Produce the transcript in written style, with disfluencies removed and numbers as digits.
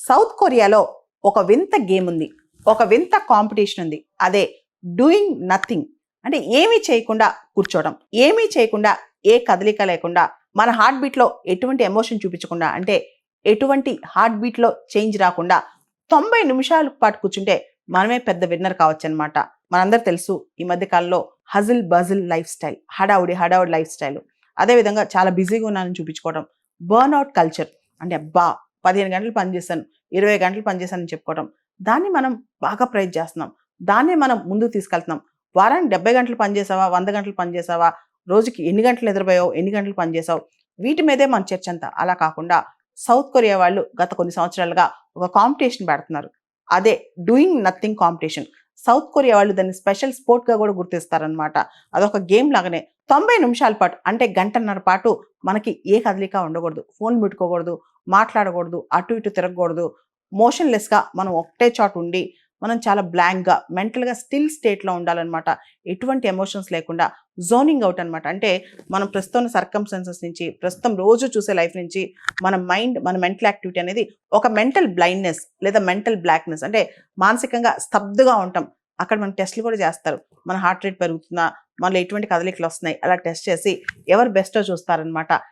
South కొరియాలో ఒక వింత గేమ్ ఉంది, ఒక వింత కాంపిటీషన్ ఉంది. అదే డూయింగ్ నథింగ్. అంటే ఏమీ చేయకుండా కూర్చోవడం, ఏమీ చేయకుండా, ఏ కదలిక లేకుండా, మన హార్ట్ బీట్లో ఎటువంటి ఎమోషన్ చూపించకుండా, అంటే ఎటువంటి హార్ట్ బీట్లో చేంజ్ రాకుండా 90 నిమిషాల పాటు కూర్చుంటే మనమే పెద్ద విన్నర్ కావచ్చు అనమాట. మనందరూ తెలుసు ఈ మధ్య కాలంలో హజిల్ బజిల్ లైఫ్ స్టైల్, హడావుడి లైఫ్ స్టైల్, అదేవిధంగా చాలా బిజీగా ఉన్నానని చూపించుకోవడం, బర్న్అవుట్ కల్చర్. అంటే అబ్బా 15 గంటలు పనిచేశాను, 20 గంటలు పనిచేశానని చెప్పుకోవడం, దాన్ని మనం బాగా ప్రైజ్ చేస్తున్నాం, దాన్నే మనం ముందుకు తీసుకెళ్తున్నాం. వారానికి 70 గంటలు పనిచేసావా, 100 గంటలు పనిచేసావా, రోజుకి ఎన్ని గంటలు నిద్రపోయావు, ఎన్ని గంటలు పనిచేసావు, వీటి మీదే మన చర్చ అంతా. అలా కాకుండా సౌత్ కొరియా వాళ్ళు గత కొన్ని సంవత్సరాలుగా ఒక కాంపిటీషన్ పెడుతున్నారు. అదే doing nothing competition. South Korea వాళ్ళు దాన్ని స్పెషల్ స్పోర్ట్గా కూడా గుర్తిస్తారనమాట. అదొక గేమ్ లాగానే 90 నిమిషాల పాటు, అంటే గంటన్నర పాటు మనకి ఏ కదలిక ఉండకూడదు, ఫోన్ పెట్టుకోకూడదు, మాట్లాడకూడదు, అటు ఇటు తిరగకూడదు, మోషన్లెస్గా మనం ఒకటే చోట ఉండి మనం చాలా బ్లాంక్గా మెంటల్గా స్టిల్ స్టేట్లో ఉండాలన్నమాట. ఎటువంటి ఎమోషన్స్ లేకుండా జోనింగ్ అవుట్ అనమాట. అంటే మనం ప్రస్తుతం సర్కమ్స్టాన్సెస్ నుంచి, ప్రస్తుతం రోజు చూసే లైఫ్ నుంచి మన మైండ్, మన మెంటల్ యాక్టివిటీ అనేది ఒక మెంటల్ బ్లైండ్నెస్ లేదా మెంటల్ బ్లాక్నెస్, అంటే మానసికంగా స్తబ్దుగా ఉంటాం. అక్కడ మన టెస్ట్లు కూడా చేస్తారు. మన హార్ట్ రేట్ పెరుగుతుందా, మనలో ఎటువంటి కదలికలు వస్తున్నాయి, అలా టెస్ట్ చేసి ఎవరు బెస్టో చూస్తారనమాట.